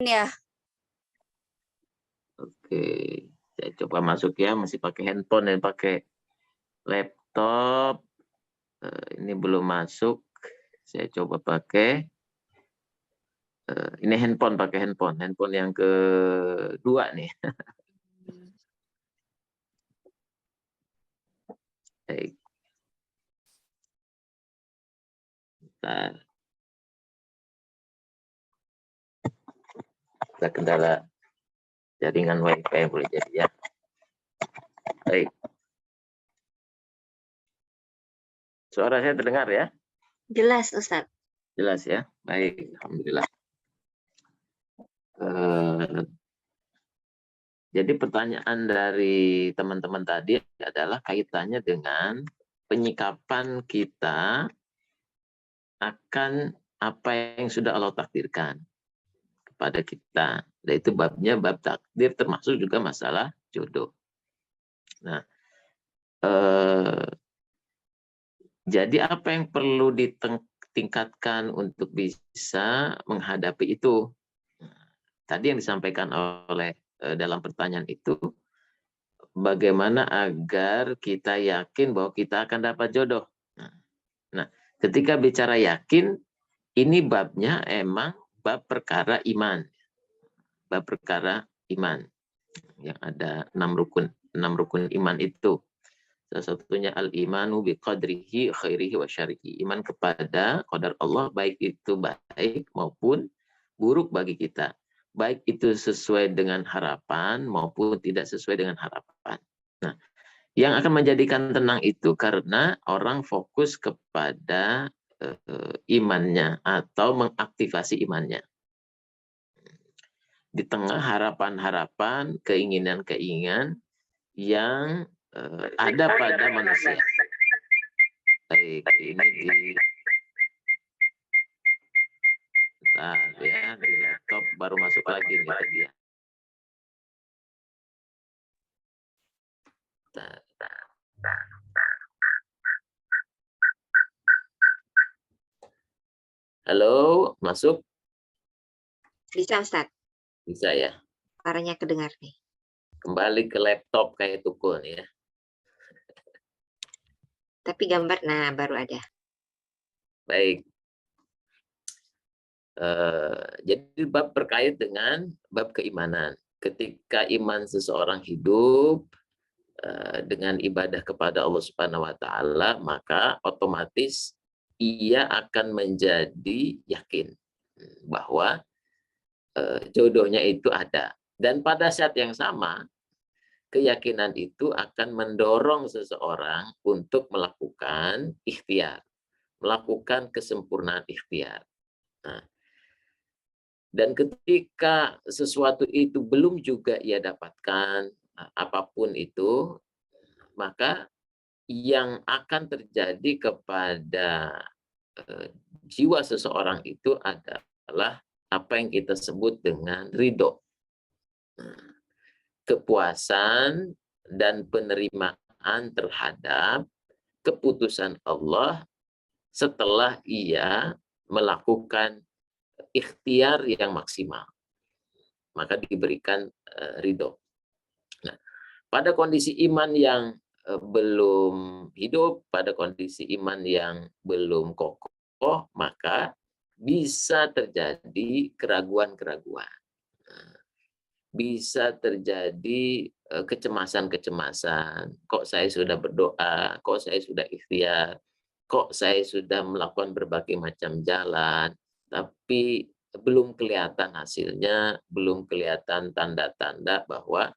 Ya. Oke, saya coba masuk ya, masih pakai handphone dan pakai laptop. Ini belum masuk. Saya coba pakai ini handphone, pakai handphone yang kedua nih. Baik. Bentar. Ada kendala jaringan wifi boleh jadi ya. Baik. Suara saya terdengar ya? Jelas, Ustadz. Jelas ya? Baik, alhamdulillah. Jadi pertanyaan dari teman-teman tadi adalah kaitannya dengan penyikapan kita akan apa yang sudah Allah takdirkan kepada kita. Dan itu babnya bab takdir, termasuk juga masalah jodoh. Nah, jadi apa yang perlu ditingkatkan untuk bisa menghadapi itu? Tadi yang disampaikan oleh dalam pertanyaan itu, bagaimana agar kita yakin bahwa kita akan dapat jodoh. Nah, ketika bicara yakin, ini babnya emang bab perkara iman. Bab perkara iman. Yang ada 6 rukun iman itu. Salah satunya al-imanu biqadrihi khairihi wa syarihi. Iman kepada qadar Allah, baik itu baik maupun buruk bagi kita. Baik itu sesuai dengan harapan maupun tidak sesuai dengan harapan. Nah, yang akan menjadikan tenang itu karena orang fokus kepada imannya atau mengaktifasi imannya. Di tengah harapan-harapan, keinginan-keinginan yang ada pada manusia. Baik, ini di laptop baru masuk lagi nih tadi ya. Halo, masuk? Bisa, Ustadz. Bisa ya? Suaranya kedengar nih. Kembali ke laptop kayak tukul nih ya. Tapi gambar, nah baru ada. Baik. Jadi bab terkait dengan bab keimanan. Ketika iman seseorang hidup dengan ibadah kepada Allah Subhanahu wa taala, maka otomatis ia akan menjadi yakin bahwa jodohnya itu ada. Dan pada saat yang sama, keyakinan itu akan mendorong seseorang untuk melakukan ikhtiar, melakukan kesempurnaan ikhtiar. Nah, dan ketika sesuatu itu belum juga ia dapatkan, apapun itu, maka yang akan terjadi kepada jiwa seseorang itu adalah apa yang kita sebut dengan ridho. Kepuasan dan penerimaan terhadap keputusan Allah setelah ia melakukan ikhtiar yang maksimal. Maka diberikan ridho. Nah, pada kondisi iman yang belum hidup, pada kondisi iman yang belum kokoh, maka bisa terjadi keraguan-keraguan. Bisa terjadi kecemasan-kecemasan. Kok saya sudah berdoa, kok saya sudah ikhtiar, kok saya sudah melakukan berbagai macam jalan, tapi belum kelihatan hasilnya, belum kelihatan tanda-tanda bahwa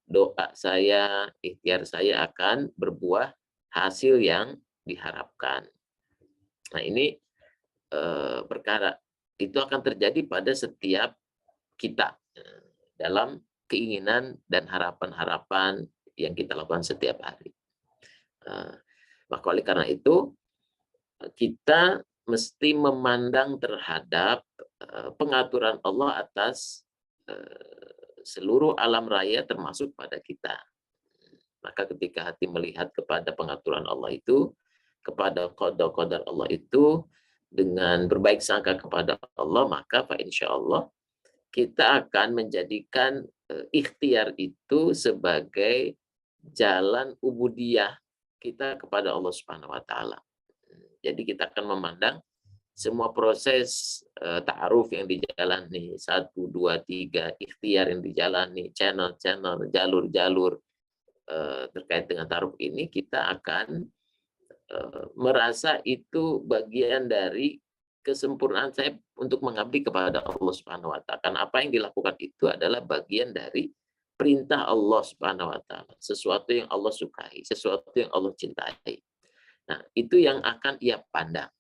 doa saya, ikhtiar saya akan berbuah hasil yang diharapkan. Nah, ini perkara itu akan terjadi pada setiap kita dalam keinginan dan harapan-harapan yang kita lakukan setiap hari. Maka oleh karena itu kita mesti memandang terhadap pengaturan Allah atas seluruh alam raya termasuk pada kita. Maka ketika hati melihat kepada pengaturan Allah itu, kepada qada-qadar Allah itu, dengan berbaik sangka kepada Allah, maka fa insya Allah kita akan menjadikan ikhtiar itu sebagai jalan ubudiyah kita kepada Allah Subhanahu wa taala. Jadi kita akan memandang semua proses ta'aruf yang dijalani, 1, 2, 3, ikhtiar yang dijalani, channel-channel, jalur-jalur terkait dengan ta'aruf ini, kita akan merasa itu bagian dari kesempurnaan saya untuk mengabdi kepada Allah Subhanahu wa taala. Karena apa yang dilakukan itu adalah bagian dari perintah Allah Subhanahu wa taala, sesuatu yang Allah sukai, sesuatu yang Allah cintai. Nah, itu yang akan ia pandang.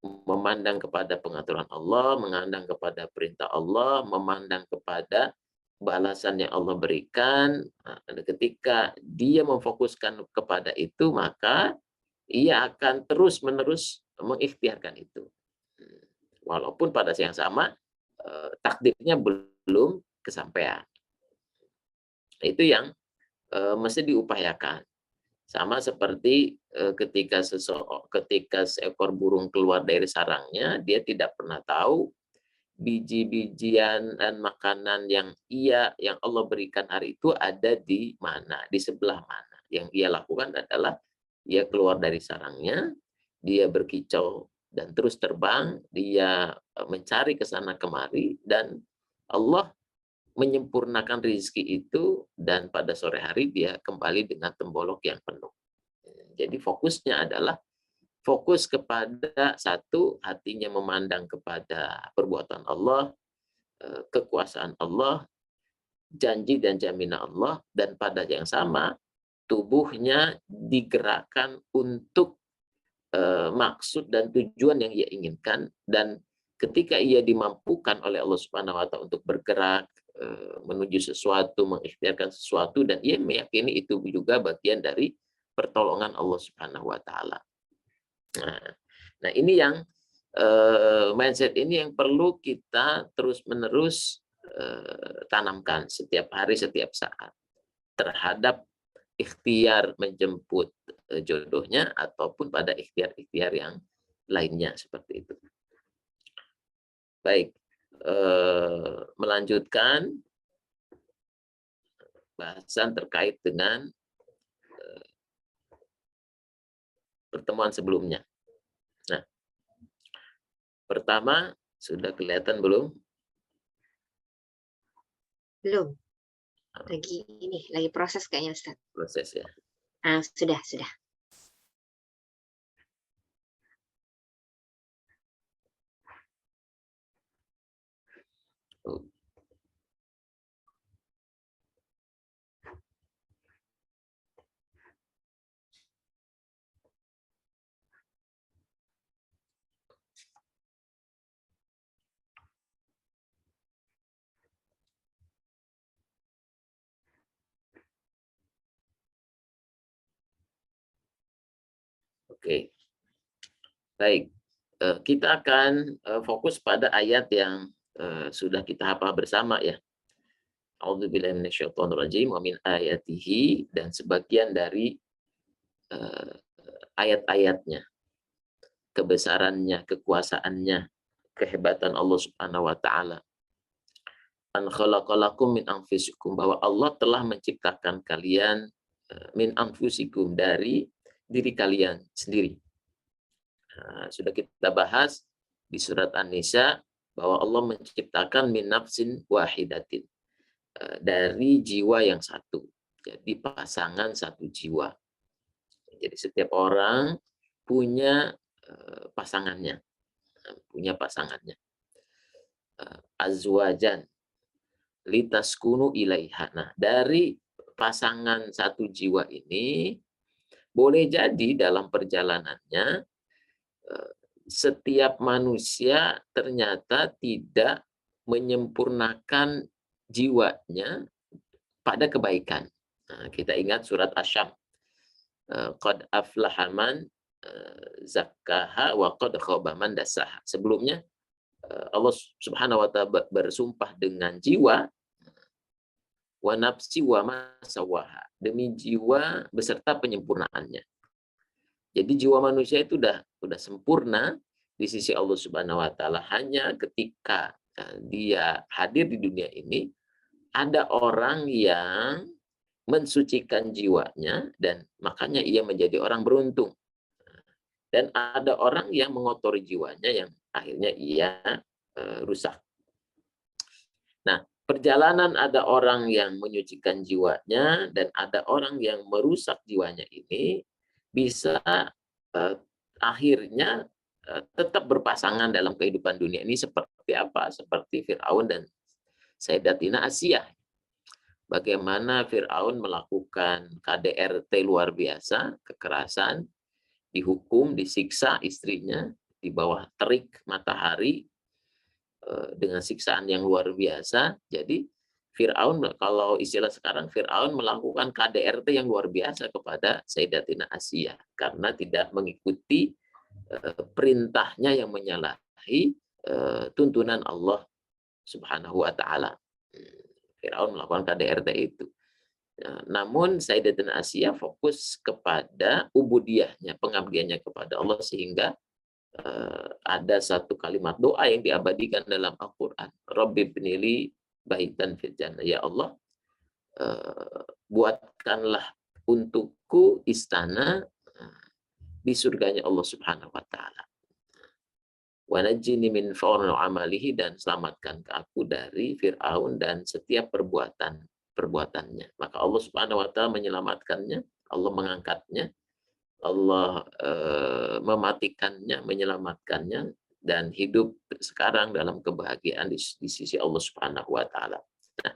Memandang kepada pengaturan Allah, memandang kepada perintah Allah, memandang kepada balasan yang Allah berikan. Ketika dia memfokuskan kepada itu, maka ia akan terus-menerus mengikhtiarkan itu. Walaupun pada saat yang sama, takdirnya belum kesampaian. Itu yang mesti diupayakan. Sama seperti ketika seekor burung keluar dari sarangnya, dia tidak pernah tahu biji-bijian dan makanan yang Allah berikan hari itu ada di mana, di sebelah mana. Yang ia lakukan adalah dia keluar dari sarangnya, dia berkicau dan terus terbang, dia mencari ke sana kemari, dan Allah menyempurnakan rezeki itu, dan pada sore hari dia kembali dengan tembolok yang penuh. Jadi fokusnya adalah fokus kepada satu, hatinya memandang kepada perbuatan Allah, kekuasaan Allah, janji dan jaminan Allah, dan pada yang sama tubuhnya digerakkan untuk maksud dan tujuan yang ia inginkan, dan ketika ia dimampukan oleh Allah Subhanahu wa taala untuk bergerak menuju sesuatu, mengikhtiarkan sesuatu, dan ia meyakini itu juga bagian dari pertolongan Allah Subhanahu wa taala. Nah, ini yang mindset ini yang perlu kita terus-menerus tanamkan setiap hari, setiap saat terhadap ikhtiar menjemput jodohnya ataupun pada ikhtiar-ikhtiar yang lainnya seperti itu. Baik, melanjutkan bahasan terkait dengan pertemuan sebelumnya. Nah, pertama sudah kelihatan belum? Belum. Lagi proses kayaknya Ustaz. Proses ya. Sudah. Oke. Baik. Kita akan fokus pada ayat yang sudah kita hafal bersama ya. A'udzubillahi minasyaitonirrajim wa min ayatihi, dan sebagian dari ayat-ayatnya, kebesarannya, kekuasaannya, kehebatan Allah Subhanahu wa taala. An khalaqalakum min anfusikum, bahwa Allah telah menciptakan kalian min anfusikum, dari diri kalian sendiri. Sudah kita bahas di surat An-Nisa bahwa Allah menciptakan min nafsin wahidatin, dari jiwa yang satu. Jadi pasangan satu jiwa. Jadi setiap orang punya pasangannya. Azwajan litaskunu ilaiha. Nah, dari pasangan satu jiwa ini boleh jadi dalam perjalanannya setiap manusia ternyata tidak menyempurnakan jiwanya pada kebaikan. Nah, kita ingat surat Asy-Syams. Qad aflaha man zakkaha wa qad khaba man dassaha. Sebelumnya Allah Subhanahu wa taala bersumpah dengan jiwa, wa nafsi wa ma sawaha, demi jiwa beserta penyempurnaannya. Jadi jiwa manusia itu udah sempurna di sisi Allah Subhanahu wa taala. Hanya ketika dia hadir di dunia ini, ada orang yang mensucikan jiwanya dan makanya ia menjadi orang beruntung. Dan ada orang yang mengotori jiwanya yang akhirnya ia rusak. Nah, perjalanan ada orang yang menyucikan jiwanya dan ada orang yang merusak jiwanya ini bisa akhirnya tetap berpasangan dalam kehidupan dunia ini seperti apa? Seperti Firaun dan Sayyidatina Asiyah. Bagaimana Firaun melakukan KDRT luar biasa, kekerasan, dihukum, disiksa istrinya di bawah terik matahari dengan siksaan yang luar biasa. Jadi Firaun, kalau istilah sekarang, Firaun melakukan KDRT yang luar biasa kepada Sayyidatina Asiyah karena tidak mengikuti perintahnya yang menyalahi tuntunan Allah Subhanahu wa taala. Firaun melakukan KDRT itu. Namun Sayyidatina Asiyah fokus kepada ubudiyahnya, pengabdiannya kepada Allah, sehingga ada satu kalimat doa yang diabadikan dalam Al-Quran. Rabbi binili baitan fil jannah. Ya Allah, buatkanlah untukku istana di surganya Allah Subhanahu wa taala. Wa najjini min fa'ril amalihi, dan selamatkan aku dari Firaun dan setiap perbuatannya. Maka Allah Subhanahu wa taala menyelamatkannya, Allah mengangkatnya, Allah mematikannya, menyelamatkannya, dan hidup sekarang dalam kebahagiaan di sisi Allah Subhanahu wa taala. Nah,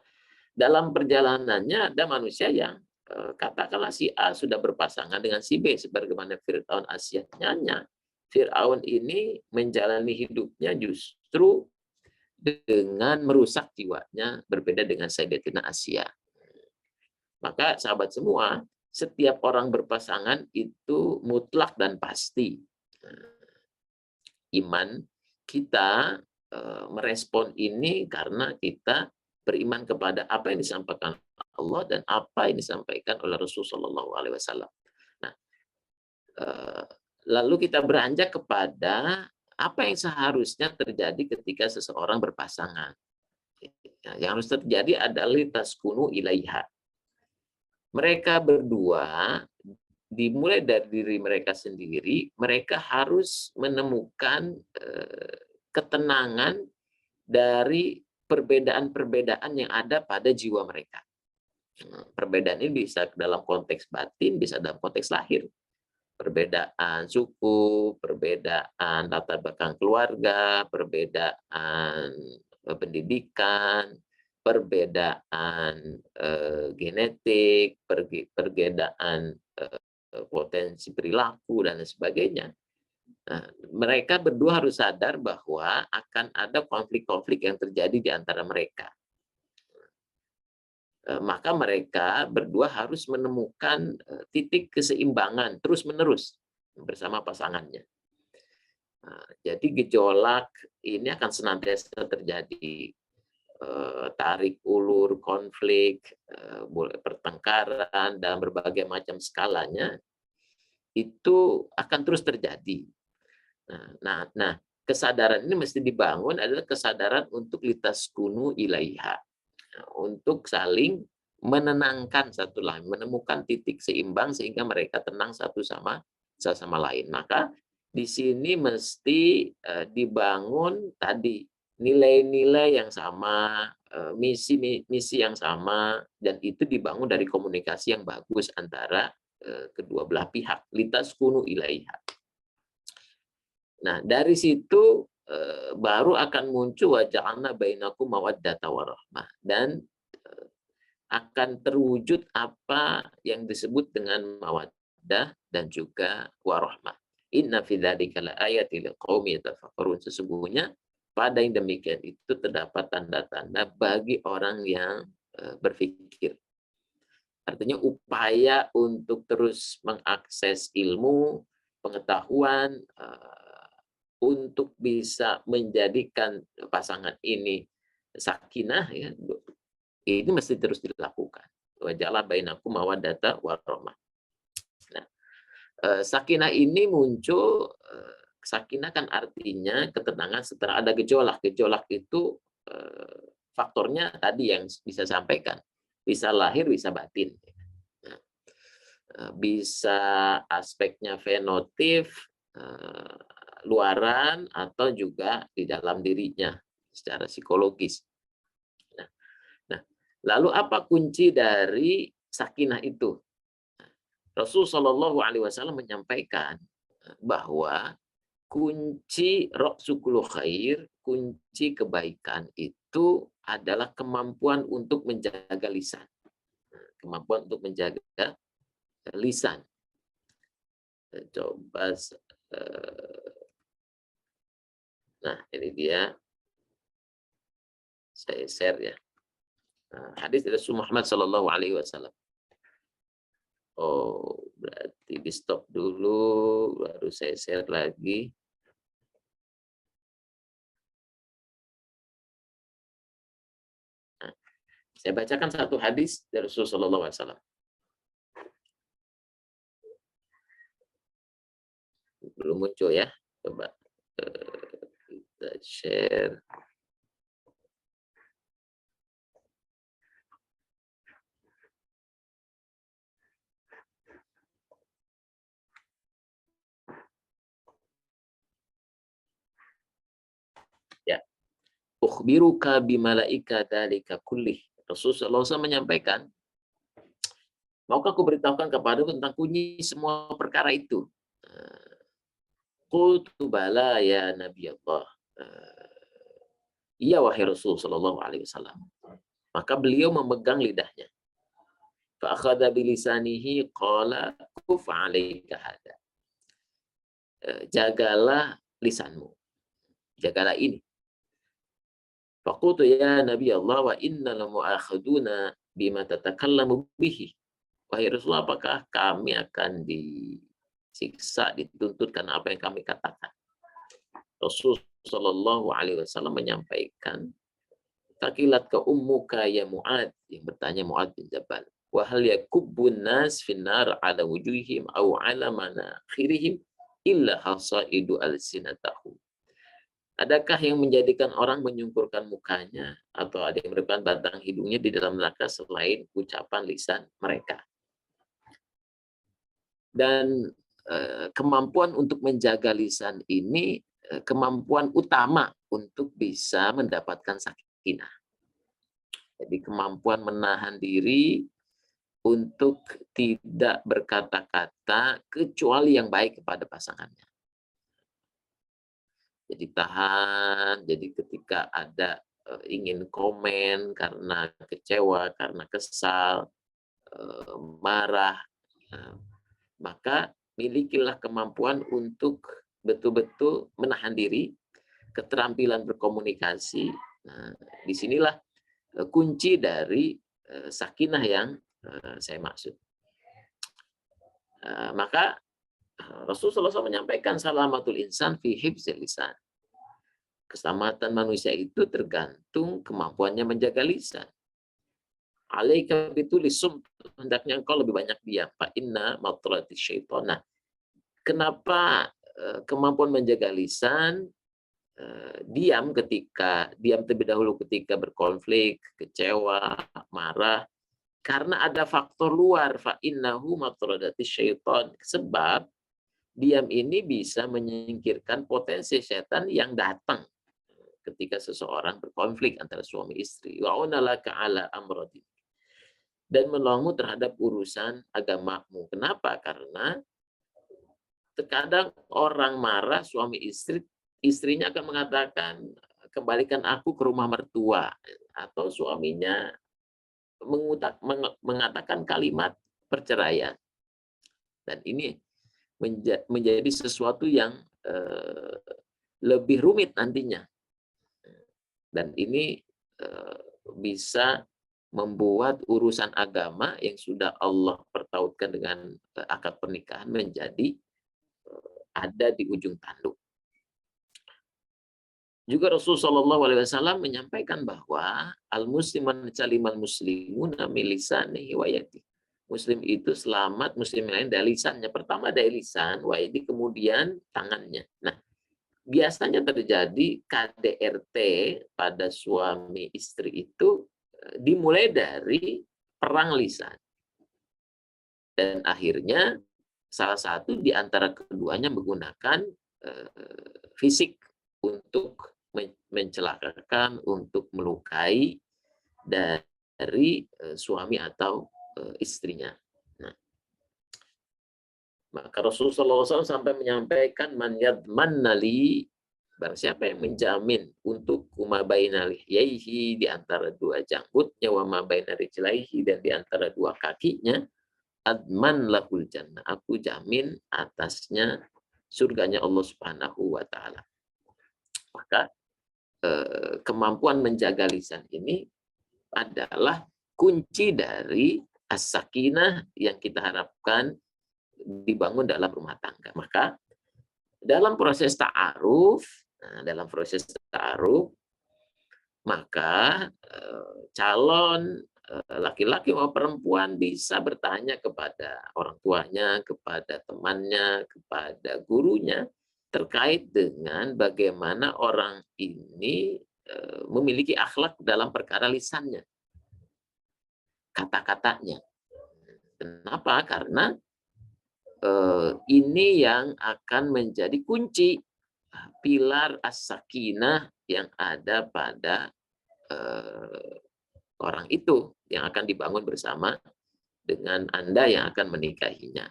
dalam perjalanannya ada manusia yang katakanlah si A sudah berpasangan dengan si B sebagaimana Firaun Asyadnya. Firaun ini menjalani hidupnya justru dengan merusak jiwanya, berbeda dengan Sayyidatina Asiyah. Maka sahabat semua, setiap orang berpasangan itu mutlak dan pasti. Iman kita merespon ini karena kita beriman kepada apa yang disampaikan Allah dan apa yang disampaikan oleh Rasulullah SAW. Nah, lalu kita beranjak kepada apa yang seharusnya terjadi ketika seseorang berpasangan. Yang harus terjadi adalah taskunu ilaiha. Mereka berdua, dimulai dari diri mereka sendiri, mereka harus menemukan ketenangan dari perbedaan-perbedaan yang ada pada jiwa mereka. Perbedaan ini bisa dalam konteks batin, bisa dalam konteks lahir. Perbedaan suku, perbedaan latar belakang keluarga, perbedaan pendidikan, perbedaan genetik, perbedaan potensi perilaku, dan sebagainya. Nah, mereka berdua harus sadar bahwa akan ada konflik-konflik yang terjadi di antara mereka. Maka mereka berdua harus menemukan titik keseimbangan terus-menerus bersama pasangannya. Jadi gejolak ini akan senantiasa terjadi. Tarik ulur, konflik, pertengkaran dalam berbagai macam skalanya itu akan terus terjadi. Nah, kesadaran ini mesti dibangun adalah kesadaran untuk litaskunu ilaiha, untuk saling menenangkan satu lain, menemukan titik seimbang sehingga mereka tenang satu sama lain. Maka di sini mesti dibangun tadi nilai-nilai yang sama, misi yang sama, dan itu dibangun dari komunikasi yang bagus antara kedua belah pihak. Litaskunu ilaiha. Nah, dari situ baru akan muncul wa ja'alna bainakum mawaddata warahmah, dan akan terwujud apa yang disebut dengan mawaddah dan juga warahmah. Inna fi dzalika laayatil liqaumin yatafakkarun. Sesungguhnya pada yang demikian itu terdapat tanda-tanda bagi orang yang berpikir. Artinya upaya untuk terus mengakses ilmu, pengetahuan, untuk bisa menjadikan pasangan ini sakinah, ya, ini mesti terus dilakukan. Wajalah bainakum mawaddata warahmah. Nah, Sakinah ini muncul, sakinah kan artinya ketenangan setelah ada gejolak. Gejolak itu faktornya tadi yang bisa sampaikan, bisa lahir, bisa batin. Nah, bisa aspeknya fenotip, luaran, atau juga di dalam dirinya secara psikologis. Nah, lalu apa kunci dari sakinah itu? Rasulullah Shallallahu Alaihi Wasallam menyampaikan bahwa kunci ra'sukul khair, kunci kebaikan itu adalah kemampuan untuk menjaga lisan. Kemampuan untuk menjaga lisan. Coba, nah ini dia, saya share ya. Nah, hadis dari Rasul Muhammad Shallallahu Alaihi Wasallam. Oh, berarti di stop dulu, baru saya share lagi. Nah, saya bacakan satu hadis dari Rasul Shallallahu Alaihi Wasallam. Belum muncul ya, coba kita share. Ya, ukhbiruka bimalaika dzalika kullih. Rasulullah SAW menyampaikan, maukah aku beritahukan kepadamu tentang kunci semua perkara itu? Qultu bala ya Nabi Allah. Iya wahai Rasul Sallallahu Alaihi Wasallam. Maka beliau memegang lidahnya. Fa'akhadha bilisanihi qala kuf 'alaika hada. Jagalah lisanmu. Jagalah ini. Faqultu ya Nabi Allah wa inna lamu'akhaduna bima tatakallamu bihi. Wahai Rasulullah, apakah kami akan disiksa, dituntut karena apa yang kami katakan? Rasul Sallallahu Alaihi Wasallam menyampaikan, takilat ka ummuka ya Mu'ad, yang bertanya Mu'ad bin Jabal, wa hal yakubbun nas finnar ala wujuhihim aw ala manakhirihim illa hasaidu alsinatahu. Adakah yang menjadikan orang menyungkurkan mukanya atau ada yang merebutkan batang hidungnya di dalam neraka selain ucapan lisan mereka? Dan kemampuan untuk menjaga lisan ini kemampuan utama untuk bisa mendapatkan sakinah. Jadi kemampuan menahan diri untuk tidak berkata-kata kecuali yang baik kepada pasangannya. Jadi tahan, jadi ketika ada ingin komen karena kecewa, karena kesal, marah, maka milikilah kemampuan untuk betul-betul menahan diri, keterampilan berkomunikasi. Nah, disinilah kunci dari sakinah yang saya maksud. Maka Rasulullah SAW menyampaikan salamatul insan fi hifzil lisan. Keselamatan manusia itu tergantung kemampuannya menjaga lisan. Alaika bitulisum, hendaknya engkau lebih banyak diam. Fa inna matrati syaitan. Nah, kenapa kemampuan menjaga lisan, diam terlebih dahulu ketika berkonflik, kecewa, marah, karena ada faktor luar. Fa innahu matrati syaitan. Sebab diam ini bisa menyingkirkan potensi setan yang datang ketika seseorang berkonflik antara suami istri. Wa'unalaka ala amrodi. Dan menolongmu terhadap urusan agamamu. Kenapa? Karena terkadang orang marah, suami istri, istrinya akan mengatakan, kembalikan aku ke rumah mertua. Atau suaminya mengatakan kalimat perceraian. Dan ini menjadi sesuatu yang lebih rumit nantinya. Dan ini bisa membuat urusan agama yang sudah Allah pertautkan dengan akad pernikahan menjadi ada di ujung tanduk. Juga Rasulullah SAW menyampaikan bahwa al-musliman salimal muslimuna min lisanihi wa yadihi. Muslim itu selamat, muslim lain dari lisannya. Pertama dari lisan, wa aidi, kemudian tangannya. Nah, biasanya terjadi KDRT pada suami istri itu dimulai dari perang lisan. Dan akhirnya salah satu di antara keduanya menggunakan fisik untuk mencelakakan, untuk melukai dari suami atau istrinya. Nah, maka Rasulullah SAW sampai menyampaikan man yadmanna li, barang siapa yang menjamin untuk kuma baina lihyaihi, di antara dua janggutnya, wa ma baina rijlaihi, dan di antara dua kakinya, adman lahul jannah, aku jamin atasnya surganya Allah Subhanahu wa taala. Maka kemampuan menjaga lisan ini adalah kunci dari as-sakinah yang kita harapkan dibangun dalam rumah tangga. Maka dalam proses ta'aruf, maka calon laki-laki maupun perempuan bisa bertanya kepada orang tuanya, kepada temannya, kepada gurunya terkait dengan bagaimana orang ini memiliki akhlak dalam perkara lisannya, kata-katanya. Kenapa? Karena ini yang akan menjadi kunci pilar as-sakinah yang ada pada orang itu yang akan dibangun bersama dengan Anda yang akan menikahinya.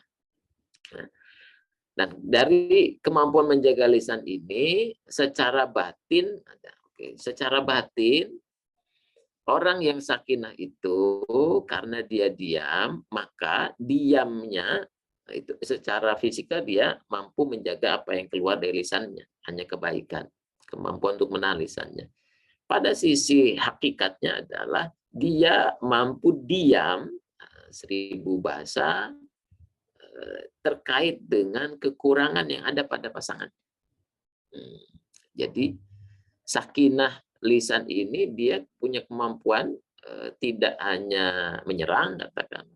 Dan dari kemampuan menjaga lisan ini secara batin, secara batin orang yang sakinah itu karena dia diam, maka diamnya itu secara fisikal dia mampu menjaga apa yang keluar dari lisannya, hanya kebaikan, kemampuan untuk menahan lisannya. Pada sisi hakikatnya adalah dia mampu diam 1000 bahasa terkait dengan kekurangan yang ada pada pasangan. Jadi sakinah lisan ini dia punya kemampuan tidak hanya menyerang, katakan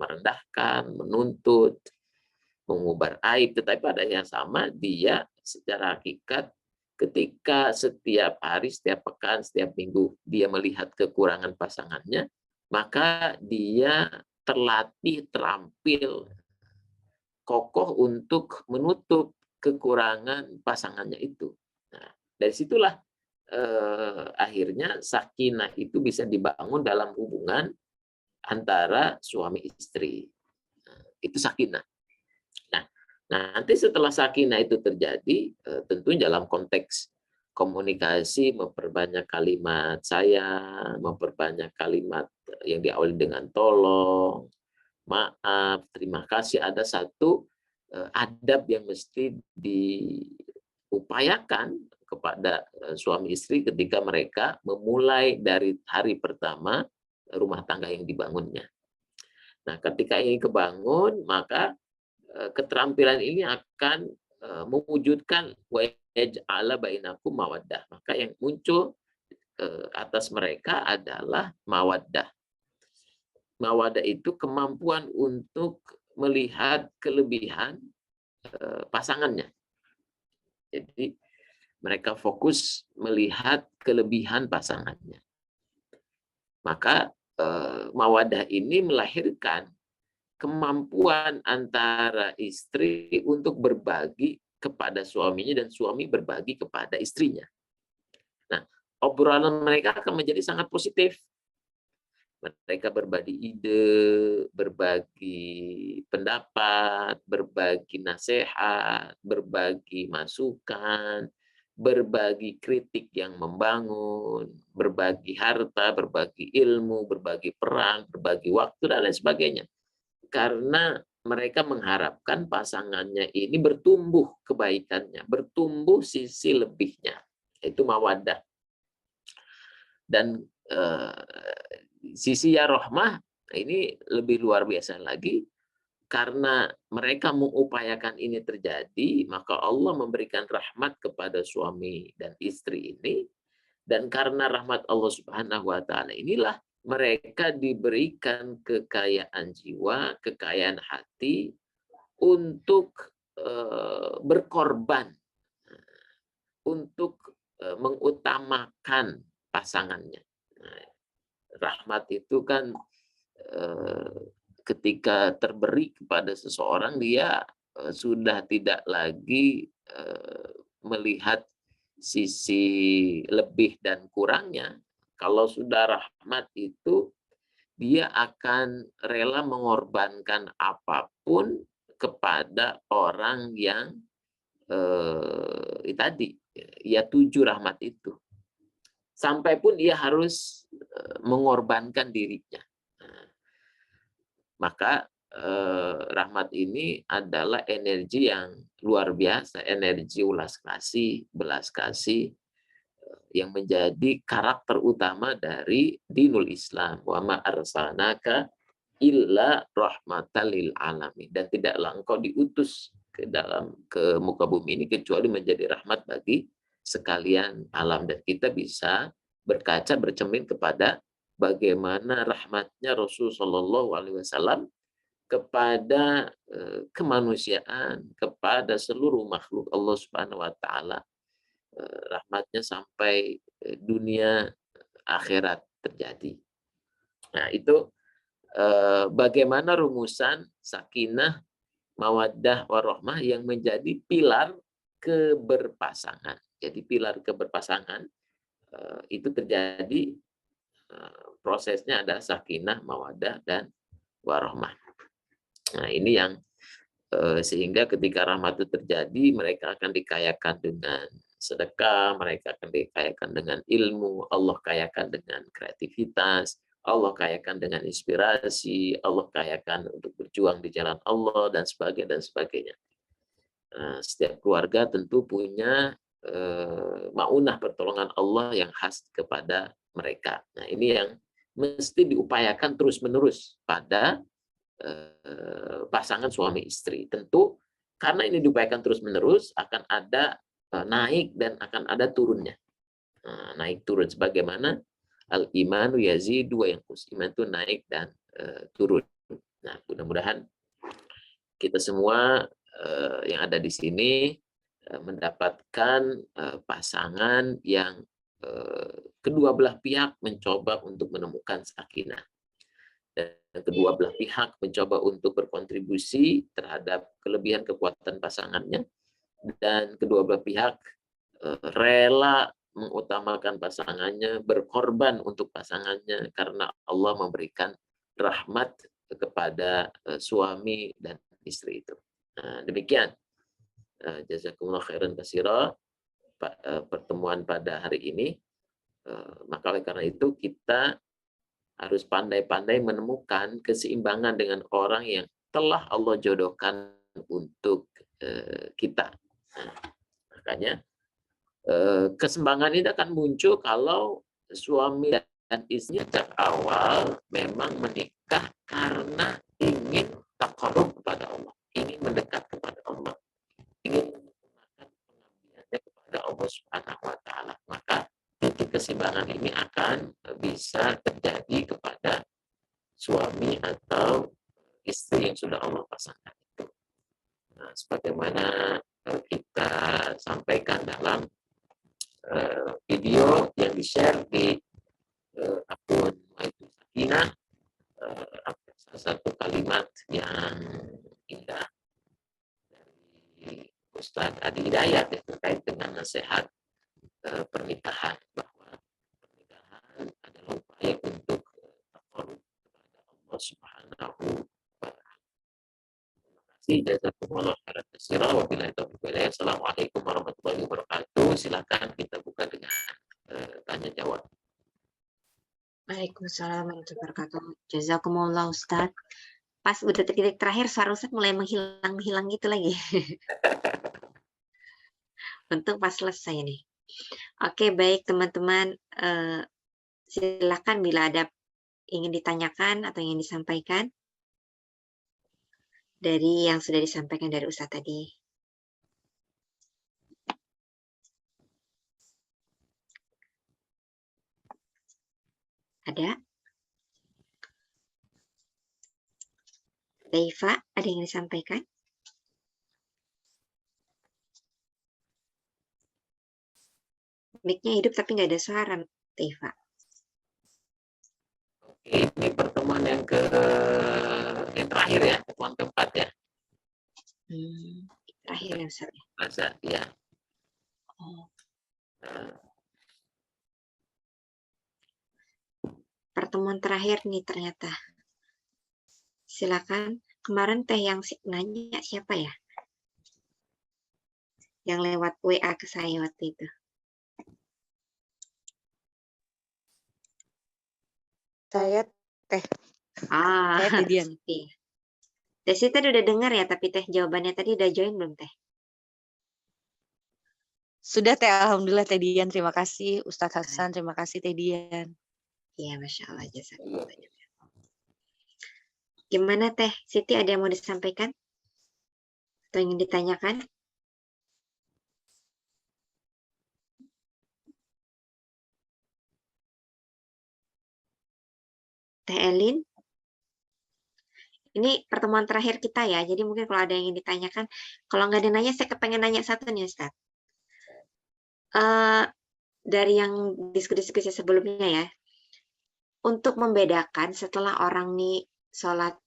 merendahkan, menuntut, mengubar aib, tetapi pada yang sama dia secara hakikat ketika setiap hari, setiap pekan, setiap minggu dia melihat kekurangan pasangannya, maka dia terlatih, terampil, kokoh untuk menutup kekurangan pasangannya itu. Nah, dari situlah akhirnya sakinah itu bisa dibangun dalam hubungan antara suami istri. Nah, itu sakinah. Nah, nanti setelah sakinah itu terjadi, tentu dalam konteks komunikasi, memperbanyak kalimat sayang, memperbanyak kalimat yang diawali dengan tolong, maaf, terima kasih. Ada satu adab yang mesti diupayakan kepada suami istri ketika mereka memulai dari hari pertama rumah tangga yang dibangunnya. Nah, ketika ini kebangun, maka keterampilan ini akan mewujudkan waj'ala bainakum mawaddah. Maka yang muncul atas mereka adalah mawaddah. Mawaddah itu kemampuan untuk melihat kelebihan pasangannya. Jadi mereka fokus melihat kelebihan pasangannya. Maka mawaddah ini melahirkan kemampuan antara istri untuk berbagi kepada suaminya dan suami berbagi kepada istrinya. Nah, obrolan mereka akan menjadi sangat positif. Mereka berbagi ide, berbagi pendapat, berbagi nasihat, berbagi masukan, berbagi kritik yang membangun, berbagi harta, berbagi ilmu, berbagi peran, berbagi waktu, dan lain sebagainya. Karena mereka mengharapkan pasangannya ini bertumbuh kebaikannya, bertumbuh sisi lebihnya. Itu mawaddah. Dan sisi ya rahmah ini lebih luar biasa lagi, karena mereka mengupayakan ini terjadi, maka Allah memberikan rahmat kepada suami dan istri ini, dan karena rahmat Allah Subhanahu wa taala inilah mereka diberikan kekayaan jiwa, kekayaan hati untuk berkorban, untuk mengutamakan pasangannya. Nah, rahmat itu kan ketika terberi kepada seseorang, dia sudah tidak lagi melihat sisi lebih dan kurangnya. Kalau sudah rahmat itu, dia akan rela mengorbankan apapun kepada orang yang tadi ia tuju rahmat itu. Sampai pun ia harus mengorbankan dirinya. Maka rahmat ini adalah energi yang luar biasa, energi ulas kasih, belas kasih, yang menjadi karakter utama dari dinul Islam. Wa ma arsalnaka illa rahmatan lil alamin. Dan tidaklah engkau diutus ke muka bumi ini kecuali menjadi rahmat bagi sekalian alam. Dan kita bisa berkaca, bercermin kepada bagaimana rahmatnya Rasulullah SAW kepada kemanusiaan, kepada seluruh makhluk Allah Subhanahu wa taala. Rahmatnya sampai dunia akhirat terjadi. Nah, itu bagaimana rumusan sakinah, mawaddah, warahmah yang menjadi pilar keberpasangan. Jadi pilar keberpasangan itu terjadi, prosesnya adalah sakinah, mawaddah, dan warahmah. Nah, ini yang sehingga ketika rahmat itu terjadi, mereka akan dikayakan dengan sedekah, mereka akan dikayakan dengan ilmu, Allah kayakan dengan kreativitas, Allah kayakan dengan inspirasi, Allah kayakan untuk berjuang di jalan Allah, dan sebagainya, dan sebagainya. Setiap keluarga tentu punya maunah pertolongan Allah yang khas kepada mereka. Nah, ini yang mesti diupayakan terus-menerus pada pasangan suami istri. Tentu karena ini diupayakan terus-menerus, akan ada naik dan akan ada turunnya. Naik turun sebagaimana al-imanu yazidu wa yanqus. Iman itu naik dan turun. Nah, mudah-mudahan kita semua yang ada di sini mendapatkan pasangan yang kedua belah pihak mencoba untuk menemukan sakinah. Dan kedua belah pihak mencoba untuk berkontribusi terhadap kelebihan kekuatan pasangannya, dan kedua belah pihak rela mengutamakan pasangannya, berkorban untuk pasangannya karena Allah memberikan rahmat kepada suami dan istri itu. Demikian. Jazakumullah khairan katsira pertemuan pada hari ini. Maka oleh karena itu kita harus pandai-pandai menemukan keseimbangan dengan orang yang telah Allah jodohkan untuk kita. Nah, makanya keseimbangan ini akan muncul kalau suami dan istri dari awal memang menikah karena ingin taqarrub kepada Allah, ingin mendekat kepada Allah, ingin menggunakan pengabdiannya kepada Allah Subhanahu wa taala. Maka titik keseimbangan ini akan bisa terjadi kepada suami atau istri yang sudah Allah pasangkan itu. Nah, sebagaimana kita sampaikan dalam video yang di-share di akun Maitu Sakinah, salah satu kalimat yang indah dari Ustadz Adi Hidayat terkait dengan nasihat pernikahan, bahwa pernikahan adalah upaya untuk taqarrub kepada Allah Subhanahu wa taala. Terima kasih, jazakumullah khairan katsira. Wabillahi taufiq wal hidayah. Assalamualaikum warahmatullahi wabarakatuh. Silakan kita buka dengan tanya jawab. Waalaikumsalam warahmatullahi wabarakatuh. Jazakumullah Ustadz. Pas udah titik terakhir suara Ustadz mulai menghilang gitu lagi. Untung pas selesai nih. Oke, baik teman-teman, silakan bila ada ingin ditanyakan atau ingin disampaikan dari yang sudah disampaikan dari Ustadz tadi. Ada? Teifa, ada yang disampaikan? Mic-nya hidup tapi nggak ada suara, Teifa. Ini pertemuan yang terakhir ya, pertemuan keempat ya. Terakhir ya Ustaz. Masa ya. Oh. Pertemuan terakhir nih ternyata. Silakan. Kemarin teh yang nanya siapa ya? Yang lewat WA ke saya waktu itu. Saya Teh. Ah, Saya Teh Dian. iya. Desi tadi udah dengar ya, tapi Teh jawabannya tadi udah join belum Teh? Sudah Teh, alhamdulillah Teh Dian. Terima kasih Ustadz Hasan, terima kasih Teh Dian. Iya, Masya Allah, jazakallah. Gimana Teh? Siti ada yang mau disampaikan? Atau ingin ditanyakan? Teh Elin? Ini pertemuan terakhir kita ya, jadi mungkin kalau ada yang ingin ditanyakan, kalau nggak ada nanya, saya kepengen nanya satu nih Ustaz. Dari yang diskusi sebelumnya ya, untuk membedakan setelah orang nih sholat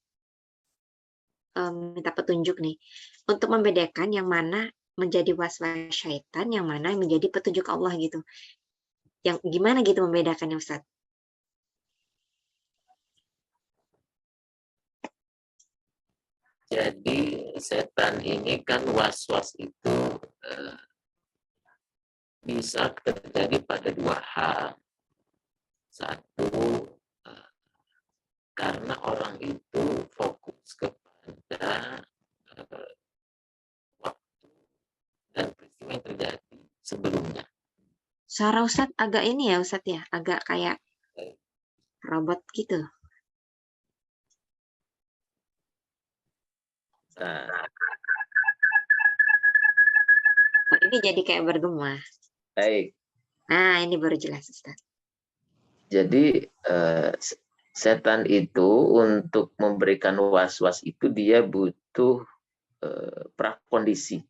minta petunjuk nih, untuk membedakan yang mana menjadi waswas syaitan, yang mana menjadi petunjuk Allah gitu. Yang gimana gitu membedakannya Ustaz? Jadi setan ini kan was-was itu bisa terjadi pada dua hal. Satu, karena orang itu fokus kepada waktu dan peristiwa yang terjadi sebelumnya. Suara Ustaz agak ini ya Ustaz ya, agak kayak robot gitu. Nah, Oh, ini jadi kayak bergema. baik. Nah, ini baru jelas Ustaz. Jadi setan itu untuk memberikan was-was itu dia butuh prakondisi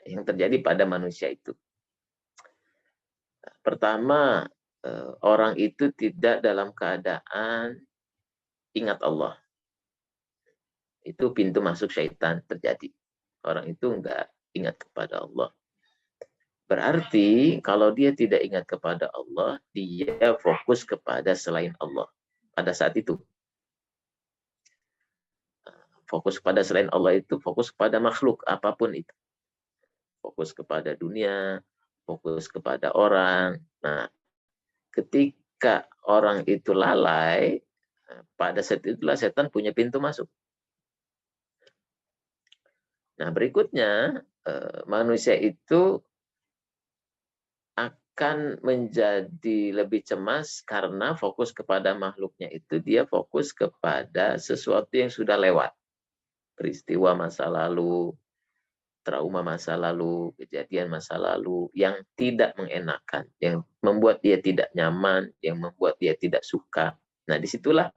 yang terjadi pada manusia itu. Pertama, orang itu tidak dalam keadaan ingat Allah. Itu pintu masuk syaitan terjadi. Orang itu enggak ingat kepada Allah. Berarti kalau dia tidak ingat kepada Allah, dia fokus kepada selain Allah pada saat itu. Fokus kepada selain Allah itu fokus kepada makhluk apapun itu. Fokus kepada dunia, fokus kepada orang. Nah, ketika orang itu lalai, pada saat itulah setan punya pintu masuk. Nah, berikutnya manusia itu akan menjadi lebih cemas karena fokus kepada makhluknya itu dia fokus kepada sesuatu yang sudah lewat. Peristiwa masa lalu, trauma masa lalu, kejadian masa lalu yang tidak mengenakan, yang membuat dia tidak nyaman, yang membuat dia tidak suka. Nah, disitulah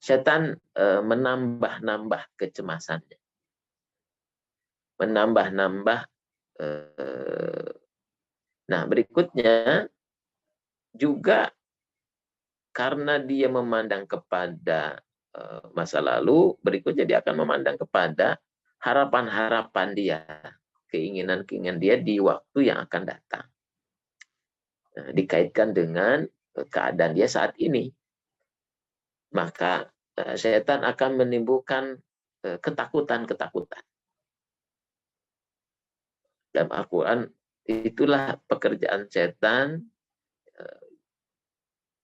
setan menambah-nambah kecemasannya. Menambah-nambah. Nah, berikutnya juga karena dia memandang kepada masa lalu, berikutnya dia akan memandang kepada harapan-harapan dia, keinginan-keinginan dia di waktu yang akan datang. Nah, dikaitkan dengan keadaan dia saat ini. Maka setan akan menimbulkan ketakutan-ketakutan. Dalam Al-Quran, itulah pekerjaan setan,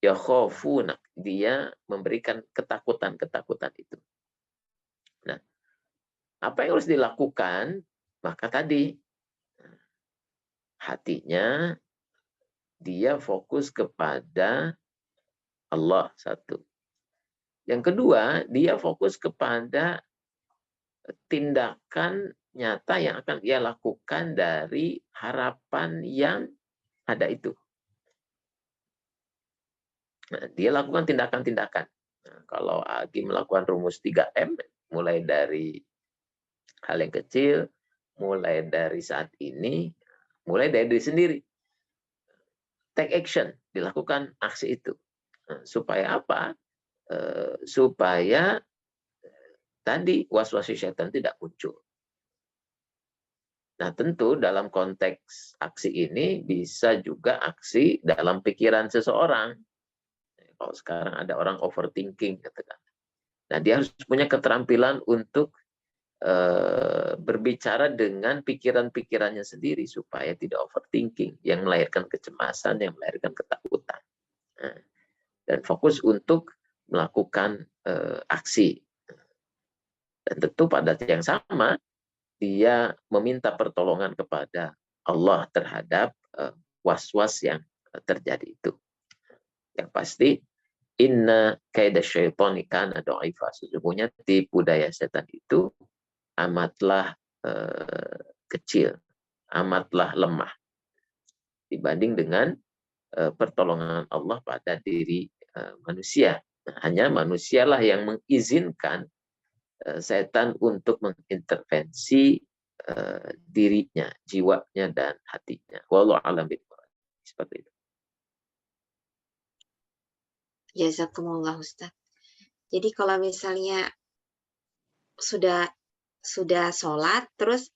yakhafuna, dia memberikan ketakutan-ketakutan itu. Nah, apa yang harus dilakukan? Maka tadi hatinya dia fokus kepada Allah satu. Yang kedua, dia fokus kepada tindakan nyata yang akan dia lakukan dari harapan yang ada itu. Nah, dia lakukan tindakan-tindakan. Nah, kalau Agi melakukan rumus 3M, mulai dari hal yang kecil, mulai dari saat ini, mulai dari diri sendiri. Take action, dilakukan aksi itu. Supaya apa? Supaya tadi was-was syaitan tidak muncul. Nah, tentu dalam konteks aksi ini bisa juga aksi dalam pikiran seseorang. Kalau sekarang ada orang overthinking, katakan. Nah, dia harus punya keterampilan untuk berbicara dengan pikiran-pikirannya sendiri supaya tidak overthinking, yang melahirkan kecemasan, yang melahirkan ketakutan. Nah, dan fokus untuk melakukan aksi. Dan tentu pada yang sama, dia meminta pertolongan kepada Allah terhadap was-was yang terjadi itu. Yang pasti, inna kaida syaitani kana dha'ifa. Sesungguhnya tipu daya setan itu amatlah kecil, amatlah lemah dibanding dengan pertolongan Allah pada diri manusia. Nah, hanya manusialah yang mengizinkan setan untuk mengintervensi dirinya, jiwanya, dan hatinya. Wallahu a'lam bishawab. Seperti itu. Jazakumullah Ustaz. Jadi kalau misalnya sudah sholat, terus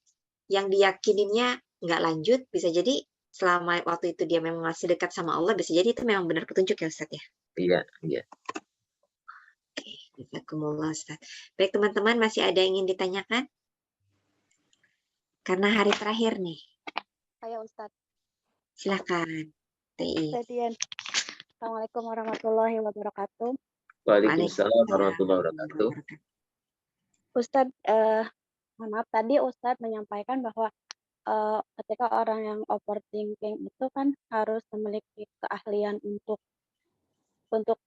yang diyakininnya nggak lanjut, bisa jadi selama waktu itu dia memang masih dekat sama Allah, bisa jadi itu memang benar petunjuk ya Ustaz ya? Iya, iya. Oke, jazakumullah Ustaz. Baik teman-teman, masih ada yang ingin ditanyakan? Karena hari terakhir nih. Ayo Ustaz. Silakan. TI. Tedian. Assalamualaikum warahmatullahi wabarakatuh. Waalaikumsalam warahmatullahi wabarakatuh. Ustaz, mohon maaf tadi Ustaz menyampaikan bahwa ketika orang yang overthinking itu kan harus memiliki keahlian untuk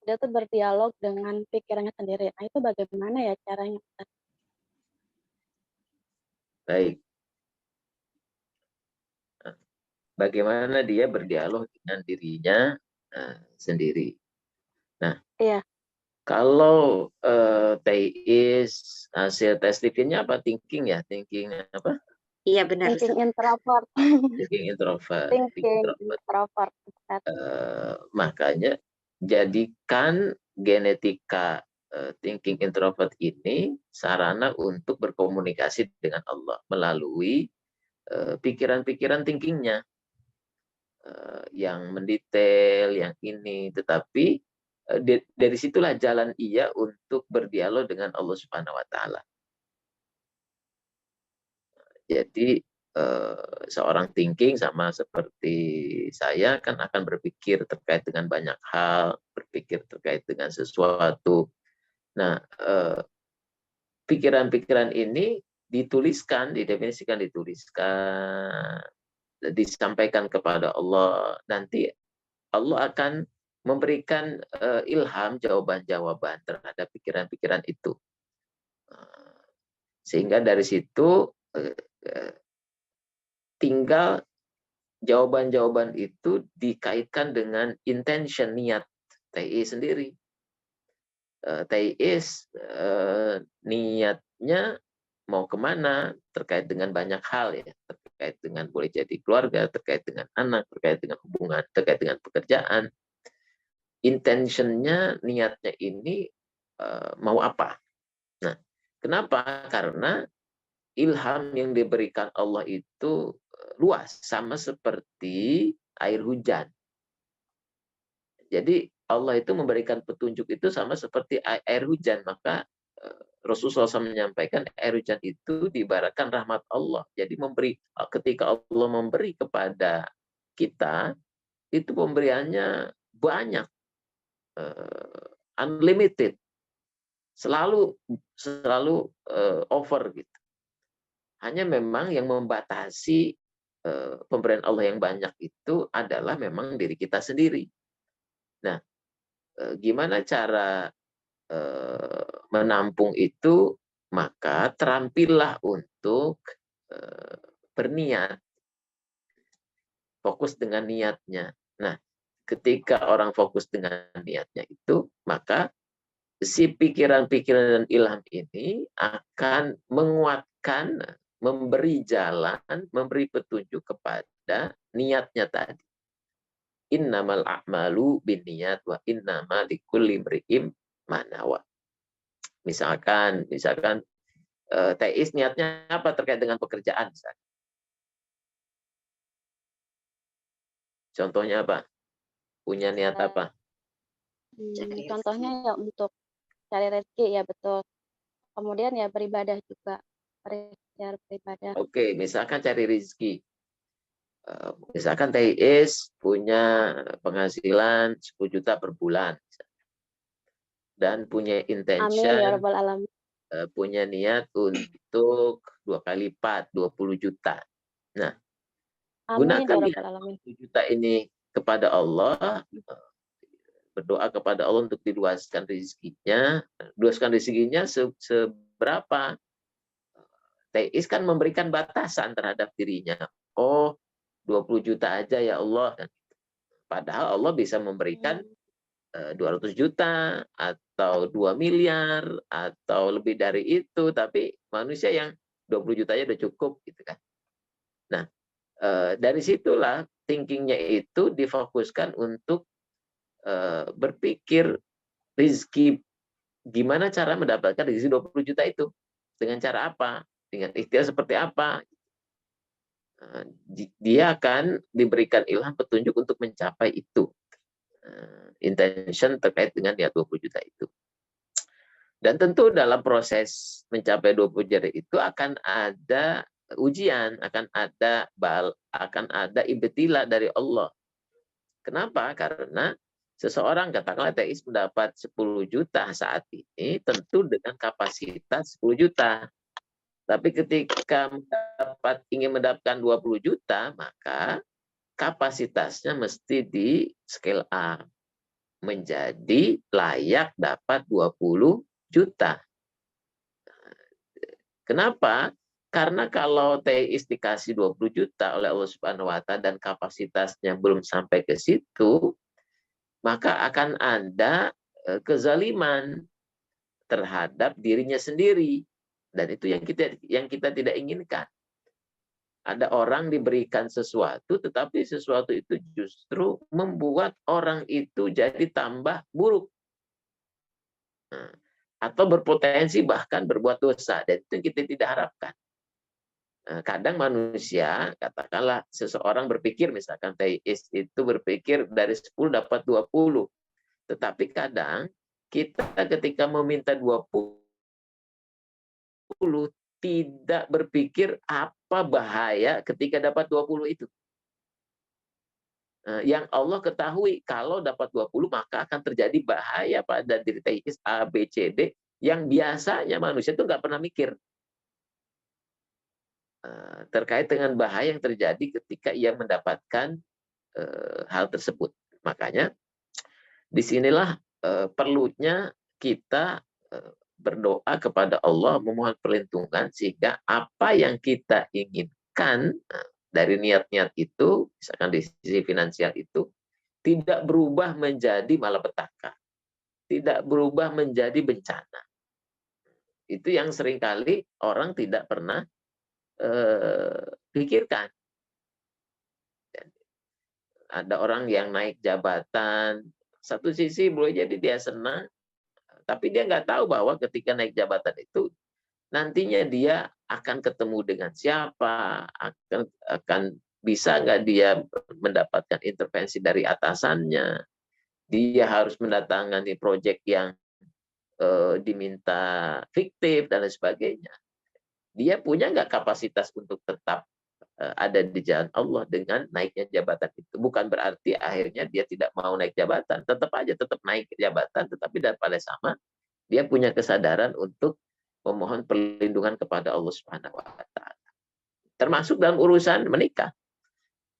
dia tuh berdialog dengan pikirannya sendiri. Nah, itu bagaimana ya caranya Ustaz? Baik. Bagaimana dia berdialog dengan dirinya sendiri. Nah, Iya. Kalau teis hasil tes TV-nya apa? Thinking ya? Thinking apa? Iya benar. Thinking introvert. Thinking introvert. Thinking introvert. Makanya jadikan genetika thinking introvert ini sarana untuk berkomunikasi dengan Allah melalui pikiran-pikiran thinkingnya yang mendetail, yang ini, tetapi dari situlah jalan ia untuk berdialog dengan Allah Subhanahu wa Ta'ala. Jadi seorang thinking sama seperti saya kan akan berpikir terkait dengan banyak hal, berpikir terkait dengan sesuatu. Nah, pikiran-pikiran ini dituliskan, didefinisikan, disampaikan kepada Allah. Nanti Allah akan memberikan ilham, jawaban-jawaban terhadap pikiran-pikiran itu. Sehingga dari situ tinggal jawaban-jawaban itu dikaitkan dengan intention, niat TI sendiri. TIS niatnya mau kemana terkait dengan banyak hal ya, terkait dengan boleh jadi keluarga, terkait dengan anak, terkait dengan hubungan, terkait dengan pekerjaan. Intentionnya, niatnya ini mau apa? Nah, kenapa? Karena ilham yang diberikan Allah itu luas, sama seperti air hujan. Jadi Allah itu memberikan petunjuk itu sama seperti air hujan. Maka Rasulullah SAW menyampaikan air hujan itu diibaratkan rahmat Allah. Jadi ketika Allah memberi kepada kita, itu pemberiannya banyak, unlimited, selalu over gitu. Hanya memang yang membatasi pemberian Allah yang banyak itu adalah memang diri kita sendiri. Nah, gimana cara menampung itu? Maka terampillah untuk berniat, fokus dengan niatnya. Nah, ketika orang fokus dengan niatnya itu, maka si pikiran-pikiran dan ilham ini akan menguatkan, memberi jalan, memberi petunjuk kepada niatnya tadi. Innamal a'malu binniyat wa innama likulli imri'in ma nawa. Misalkan teis niatnya apa terkait dengan pekerjaan misalkan. Contohnya apa? Punya niat apa? Contohnya ya untuk cari rezeki, ya betul. Kemudian ya beribadah juga, beribadah. Oke, misalkan cari rezeki. Misalkan teis punya penghasilan 10 juta per bulan. Dan punya Amin ya intention, rabbal alamin. punya niat untuk 2 kali lipat, 20 juta. Nah, Amin ya gunakan rabbal alamin. 20 juta ini kepada Allah, berdoa kepada Allah untuk diluaskan rezekinya. Luaskan rezekinya seberapa? Teis kan memberikan batasan terhadap dirinya. Oh, 20 juta aja ya Allah. Padahal Allah bisa memberikan 200 juta atau 2 miliar atau lebih dari itu, tapi manusia yang 20 juta aja udah cukup gitu kan. Nah, dari situlah thinkingnya itu difokuskan untuk berpikir rezeki, gimana cara mendapatkan rezeki 20 juta itu, dengan cara apa, dengan ikhtiar seperti apa. Dia akan diberikan ilham petunjuk untuk mencapai itu. Intention terkait dengan niat 20 juta itu. Dan tentu dalam proses mencapai 20 juta itu akan ada ujian, akan ada ibtila dari Allah. Kenapa? Karena seseorang katakanlah teis mendapat 10 juta saat ini tentu dengan kapasitas 10 juta. Tapi ketika ingin mendapatkan 20 juta, maka kapasitasnya mesti di scale up menjadi layak dapat 20 juta. Kenapa? Karena kalau teis dikasih 20 juta oleh Allah Subhanahu wa Ta'ala dan kapasitasnya belum sampai ke situ, maka akan ada kezaliman terhadap dirinya sendiri. Dan itu yang kita tidak inginkan. Ada orang diberikan sesuatu, tetapi sesuatu itu justru membuat orang itu jadi tambah buruk. Atau berpotensi bahkan berbuat dosa. Dan itu yang kita tidak harapkan. Kadang manusia, katakanlah seseorang berpikir, misalkan teis itu berpikir dari 10 dapat 20. Tetapi kadang kita ketika meminta 20, tidak berpikir apa bahaya ketika dapat 20 itu. Yang Allah ketahui, kalau dapat 20 maka akan terjadi bahaya pada diri teis A, B, C, D, yang biasanya manusia itu nggak pernah mikir. Terkait dengan bahaya yang terjadi ketika ia mendapatkan hal tersebut. Makanya disinilah perlunya kita berdoa kepada Allah, memohon perlindungan sehingga apa yang kita inginkan dari niat-niat itu, misalkan di sisi finansial itu, tidak berubah menjadi malapetaka, tidak berubah menjadi bencana. Itu yang seringkali orang tidak pernah pikirkan. Ada orang yang naik jabatan, satu sisi boleh jadi dia senang, tapi dia nggak tahu bahwa ketika naik jabatan itu nantinya dia akan ketemu dengan siapa, akan bisa nggak dia mendapatkan intervensi dari atasannya, dia harus mendatangani proyek yang diminta fiktif dan lain sebagainya. Dia punya nggak kapasitas untuk tetap ada di jalan Allah dengan naiknya jabatan itu. Bukan berarti akhirnya dia tidak mau naik jabatan. Tetap aja, tetap naik jabatan, tetapi pada sama dia punya kesadaran untuk memohon perlindungan kepada Allah Subhanahu wa Ta'ala. Termasuk dalam urusan menikah.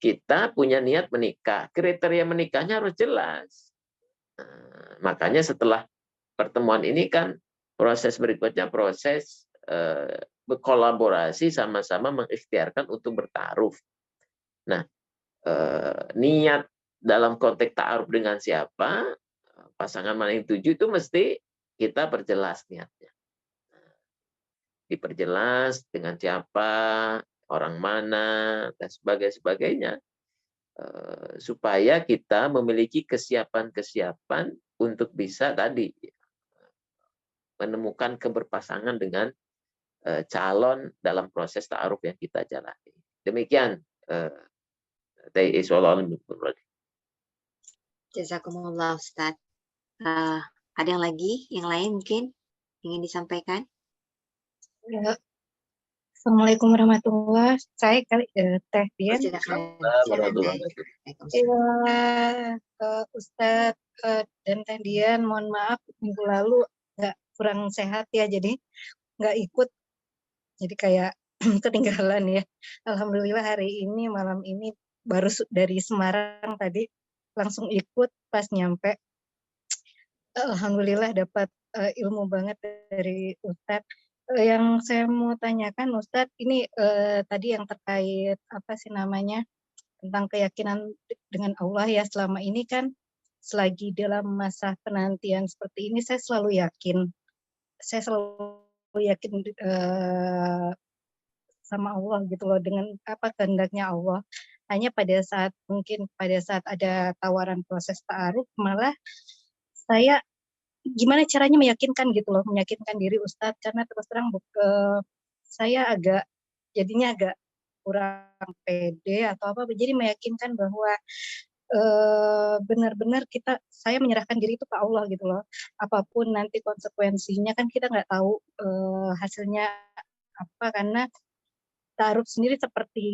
Kita punya niat menikah, kriteria menikahnya harus jelas. Makanya setelah pertemuan ini kan proses berikutnya proses berkolaborasi, sama-sama mengikhtiarkan untuk bertaaruf. Nah, niat dalam konteks ta'aruf dengan siapa, pasangan mana yang tuju itu mesti kita perjelas niatnya. Diperjelas dengan siapa, orang mana, dan sebagainya. Supaya kita memiliki kesiapan-kesiapan untuk bisa tadi menemukan keberpasangan dengan calon dalam proses ta'aruf yang kita jalani. Demikian. Jazakumullah Ustaz. Ada yang lagi, yang lain mungkin ingin disampaikan? Ya, Assalamualaikum warahmatullahi wabarakatuh. Saya Teh Dian. Silakan. Ustadz dan Teh Dian, mohon maaf minggu lalu kurang sehat ya, jadi nggak ikut, jadi kayak ketinggalan ya. Alhamdulillah hari ini malam ini baru dari Semarang tadi langsung ikut pas nyampe. Alhamdulillah dapat ilmu banget dari Ustadz. Yang saya mau tanyakan Ustadz, ini tadi yang terkait apa sih namanya tentang keyakinan dengan Allah ya, selama ini kan selagi dalam masa penantian seperti ini saya selalu yakin sama Allah gitu loh, dengan apa kehendaknya Allah. Hanya pada saat ada tawaran proses ta'aruf, malah saya gimana caranya meyakinkan gitu loh, meyakinkan diri Ustadz, karena terus terang saya jadinya agak kurang pede atau apa, jadi meyakinkan bahwa benar-benar saya menyerahkan diri itu ke Allah gitu loh. Apapun nanti konsekuensinya kan kita nggak tahu hasilnya apa, karena ta'aruf sendiri seperti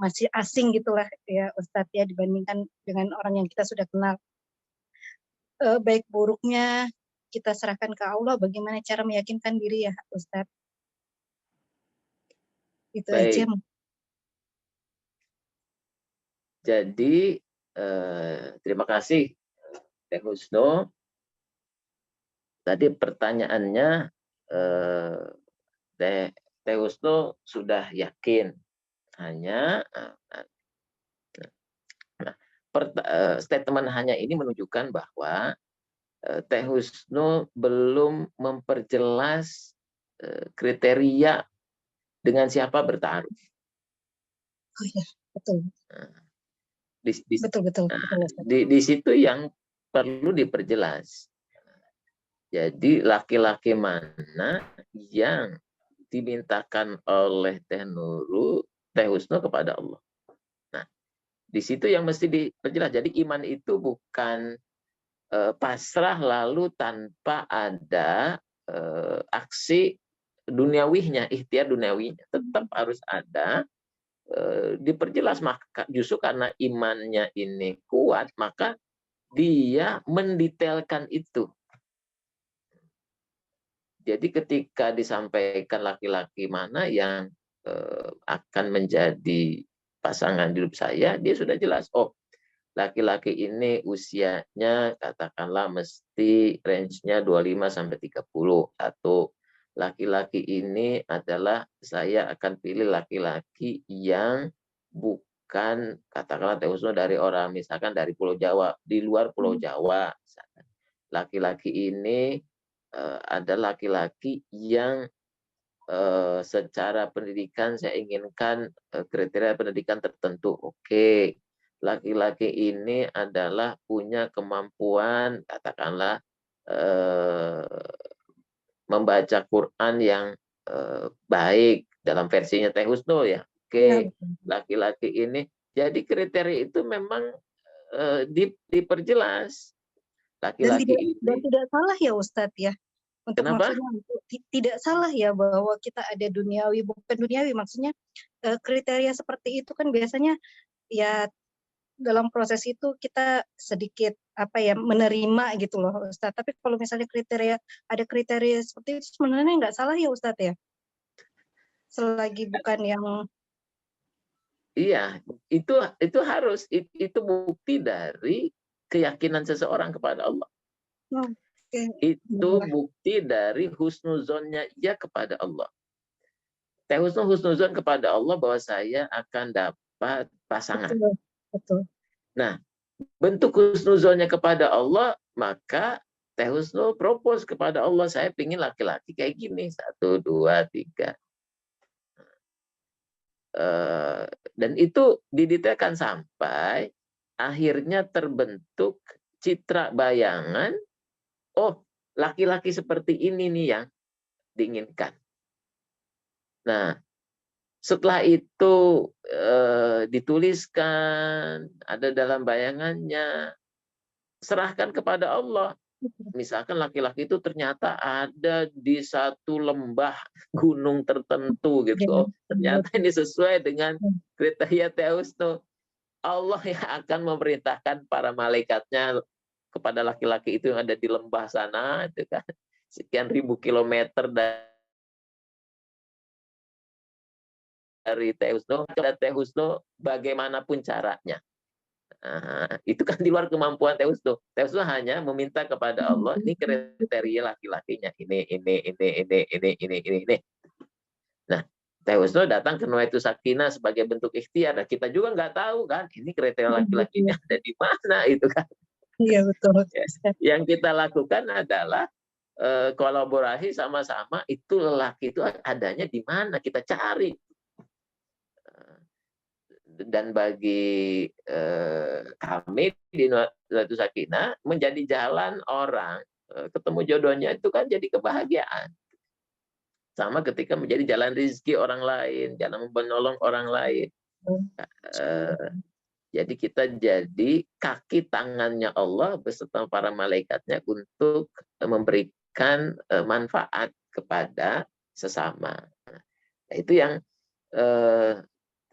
masih asing gitulah ya Ustadz ya, dibandingkan dengan orang yang kita sudah kenal. Baik buruknya kita serahkan ke Allah, bagaimana cara meyakinkan diri ya Ustadz. Itu aja. Jadi terima kasih Teh Husnu. Tadi pertanyaannya Teh Husnu sudah yakin, hanya statement hanya ini menunjukkan bahwa Teh Husnu belum memperjelas kriteria dengan siapa bertaruh. Oh iya, betul. Betul. Di situ yang perlu diperjelas. Jadi laki-laki mana yang dimintakan oleh Teh Husnu kepada Allah. Nah, di situ yang mesti diperjelas. Jadi iman itu bukan pasrah lalu tanpa ada aksi duniawihnya, ikhtiar duniawinya. Tetap harus ada, diperjelas. Maka justru karena imannya ini kuat, maka dia mendetailkan itu. Jadi ketika disampaikan laki-laki mana yang akan menjadi pasangan hidup saya, dia sudah jelas. Oh, laki-laki ini usianya katakanlah mesti range-nya 25-30. Atau laki-laki ini adalah saya akan pilih laki-laki yang bukan katakanlah Teh Husnu dari orang misalkan dari Pulau Jawa, di luar Pulau Jawa. Laki-laki ini ada laki-laki yang secara pendidikan saya inginkan kriteria pendidikan tertentu. Oke, laki-laki ini adalah punya kemampuan katakanlah membaca Quran yang baik dalam versinya Teh Husnu ya. Oke, laki-laki ini. Jadi kriteria itu memang diperjelas. Laki-laki ini. Dan tidak salah ya Ustadz ya. Kenapa? Maksudnya tidak salah ya bahwa kita ada duniawi, bukan duniawi, maksudnya kriteria seperti itu kan biasanya ya dalam proses itu kita sedikit menerima gitu loh Ustadz. Tapi kalau misalnya ada kriteria seperti itu sebenarnya nggak salah ya Ustadz ya, selagi bukan yang. Iya, itu harus, itu bukti dari keyakinan seseorang kepada Allah. Itu bukti dari husnuzonnya ia kepada Allah. Teh Husnu husnuzon kepada Allah bahwa saya akan dapat pasangan. Betul. Nah, bentuk husnuzonnya kepada Allah, maka Teh Husnul propose kepada Allah, saya pingin laki-laki kayak gini, 1, 2, 3. Dan itu didetailkan sampai akhirnya terbentuk citra bayangan, oh laki-laki seperti ini nih yang diinginkan. Nah, setelah itu dituliskan, ada dalam bayangannya, serahkan kepada Allah. Misalkan laki-laki itu ternyata ada di satu lembah gunung tertentu gitu. Oh, ternyata ini sesuai dengan kriteria Teh Husnul. Allah yang akan memerintahkan para malaikatnya kepada laki-laki itu yang ada di lembah sana, itu kan sekian ribu kilometer dari Teh Husnul, Teh Husnul bagaimanapun caranya. Nah, itu kan di luar kemampuan Teh Husnul. Teh Husnul hanya meminta kepada Allah, ini kriteria laki-lakinya, ini. Nah, Teh Husnul datang ke Nuwaitus Sakinah sebagai bentuk ikhtiar. Nah, kita juga nggak tahu kan, ini kriteria laki-lakinya ada di mana itu kan. Iya betul. Yang kita lakukan adalah kolaborasi sama-sama, itu lelaki itu adanya di mana, kita cari. Dan bagi kami di Nuwaitus Sakinah, menjadi jalan orang ketemu jodohnya itu kan jadi kebahagiaan. Sama ketika menjadi jalan rezeki orang lain, jalan menolong orang lain. Jadi kita jadi kaki tangannya Allah beserta para malaikatnya untuk memberikan manfaat kepada sesama. Nah, itu yang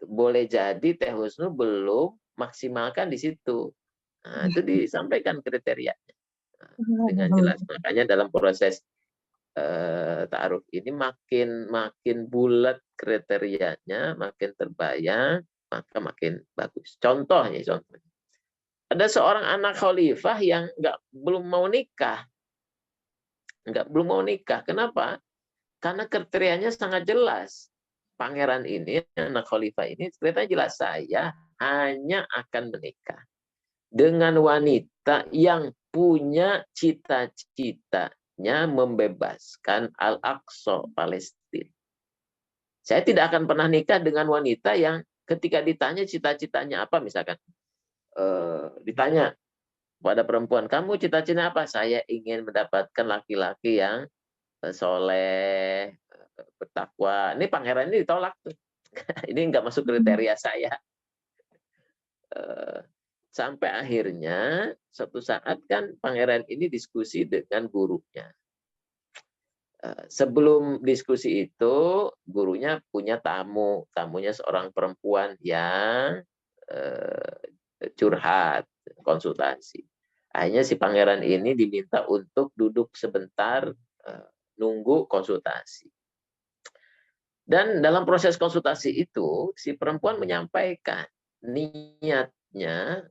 boleh jadi Teh Husnul belum maksimalkan di situ. Nah, itu disampaikan kriterianya dengan jelas. Makanya dalam proses ta'aruf ini makin bulat kriterianya, makin terbayang, maka makin bagus. Contohnya, ada seorang anak khalifah yang belum mau nikah. Belum mau nikah. Kenapa? Karena kriterianya sangat jelas. Pangeran ini, anak khalifah ini, ceritanya jelas, saya hanya akan menikah dengan wanita yang punya cita-citanya membebaskan Al-Aqsa, Palestina. Saya tidak akan pernah nikah dengan wanita yang ketika ditanya cita-citanya apa, misalkan ditanya pada perempuan, kamu cita-citanya apa? Saya ingin mendapatkan laki-laki yang soleh, bertakwa. Ini pangeran ini ditolak tuh. Ini nggak masuk kriteria saya. Sampai akhirnya suatu saat kan pangeran ini diskusi dengan gurunya. Sebelum diskusi itu, gurunya punya tamunya seorang perempuan yang curhat, konsultasi. Akhirnya si pangeran ini diminta untuk duduk sebentar, nunggu konsultasi. Dan dalam proses konsultasi itu, si perempuan menyampaikan niatnya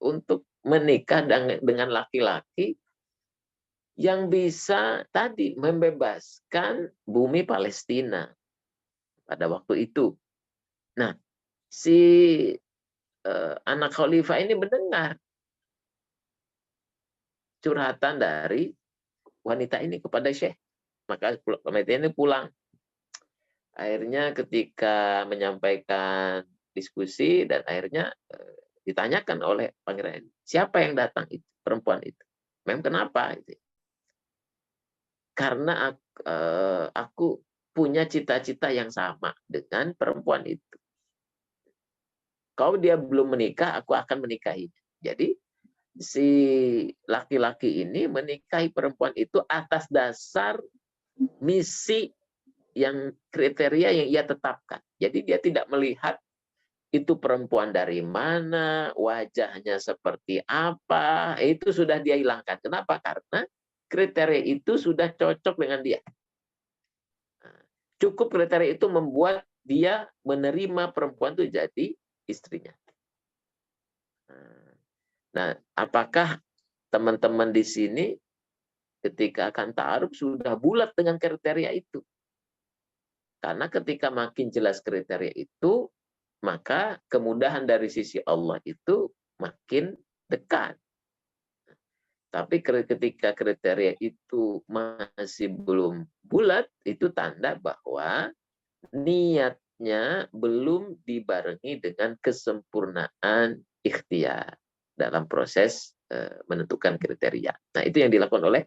untuk menikah dengan laki-laki yang bisa tadi membebaskan bumi Palestina pada waktu itu. Nah, si anak khalifah ini mendengar curhatan dari wanita ini kepada Syekh. Maka wanita ini pulang. Akhirnya ketika menyampaikan diskusi dan akhirnya ditanyakan oleh pangeran, siapa yang datang itu, perempuan itu? Mem, kenapa? Karena aku punya cita-cita yang sama dengan perempuan itu. Kalau dia belum menikah, aku akan menikahinya. Jadi si laki-laki ini menikahi perempuan itu atas dasar misi yang kriteria yang ia tetapkan. Jadi dia tidak melihat itu perempuan dari mana, wajahnya seperti apa, itu sudah dia hilangkan. Kenapa? Karena kriteria itu sudah cocok dengan dia. Cukup kriteria itu membuat dia menerima perempuan itu jadi istrinya. Nah, apakah teman-teman di sini ketika akan ta'aruf sudah bulat dengan kriteria itu? Karena ketika makin jelas kriteria itu, maka kemudahan dari sisi Allah itu makin dekat. Tapi ketika kriteria itu masih belum bulat, itu tanda bahwa niatnya belum dibarengi dengan kesempurnaan ikhtiar dalam proses menentukan kriteria. Nah, itu yang dilakukan oleh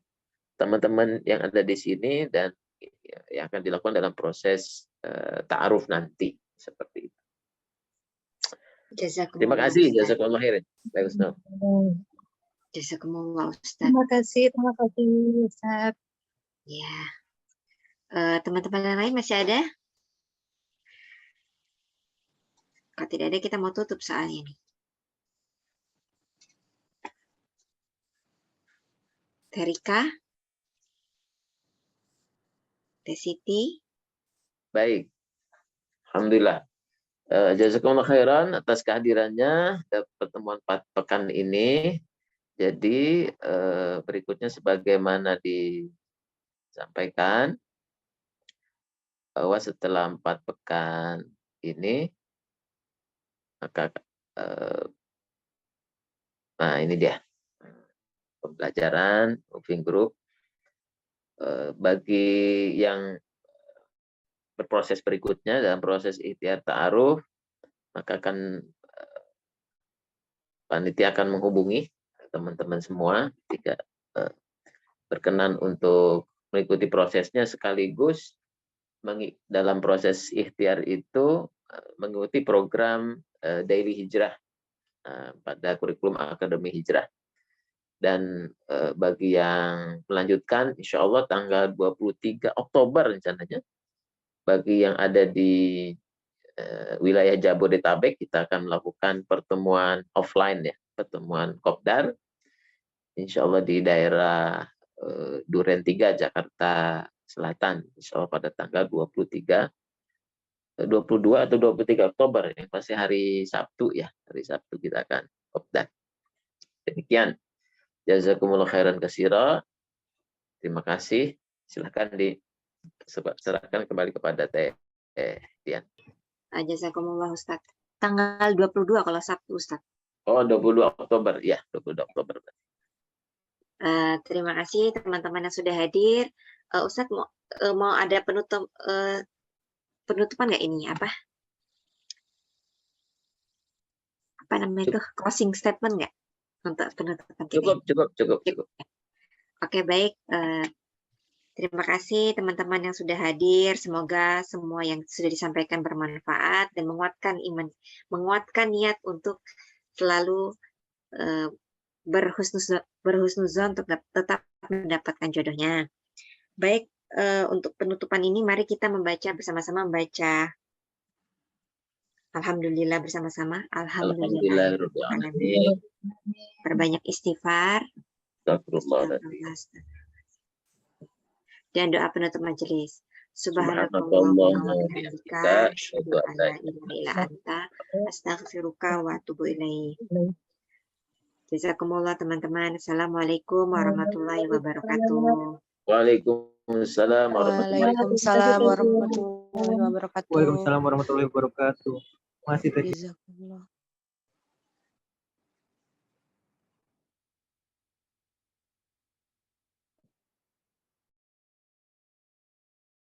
teman-teman yang ada di sini dan yang akan dilakukan dalam proses ta'aruf nanti. Seperti itu. Terima Jazakumullah kasih. Ustaz. Jazakumullah khairan. Baik, Ustaz. Jazakumullah Ustaz. Terima kasih Ustaz. Ya. Teman-teman yang lain masih ada? Kalau tidak ada, kita mau tutup soalnya nih. Terika? Teh Siti? Baik. Alhamdulillah. Jazakumullah khairan atas kehadirannya pertemuan pekan ini. Jadi berikutnya sebagaimana disampaikan bahwa setelah 4 pekan ini maka nah ini dia pembelajaran moving group bagi yang berproses berikutnya dalam proses ikhtiar ta'aruf, maka akan panitia akan menghubungi teman-teman semua jika berkenan untuk mengikuti prosesnya, sekaligus dalam proses ikhtiar itu mengikuti program daily hijrah pada kurikulum Akademi Hijrah. Dan bagi yang melanjutkan, insya Allah tanggal 23 Oktober rencananya, bagi yang ada di wilayah Jabodetabek, kita akan melakukan pertemuan offline ya, pertemuan kopdar, insya Allah di daerah Duren 3, Jakarta Selatan, insya Allah pada tanggal 22 atau 23 Oktober, yang pasti hari Sabtu ya, hari Sabtu kita akan kopdar. Demikian. Jazakumullah khairan katsira. Terima kasih. Silakan diserahkan kembali kepada Teh Dian. Jazakumullah Ustaz. Tanggal 22 kalau Sabtu Ustaz. Oh, 22 Oktober. Ya, 22 Oktober. Terima kasih teman-teman yang sudah hadir. Ustaz mau ada penutupan nggak ini? Apa namanya itu? Closing statement nggak? Untuk penutupan kita. Cukup. Oke, baik. Terima kasih teman-teman yang sudah hadir. Semoga semua yang sudah disampaikan bermanfaat dan menguatkan iman, menguatkan niat untuk selalu berhusnuzon untuk tetap mendapatkan jodohnya. Baik, untuk penutupan ini mari kita bersama-sama membaca Alhamdulillah bersama-sama. Alhamdulillah. Perbanyak istighfar. Dan doa penutup majelis. Subhanallah wa bihamdika asyhadu an la ilaha illa anta astaghfiruka wa atubu ilaik. Jazakumullah teman-teman. Assalamualaikum warahmatullahi wabarakatuh. Waalaikumsalam warahmatullahi wabarakatuh. Waalaikumsalam warahmatullahi wabarakatuh. Waalaikumsalam warahmatullahi wabarakatuh. Masih Jazakumullah.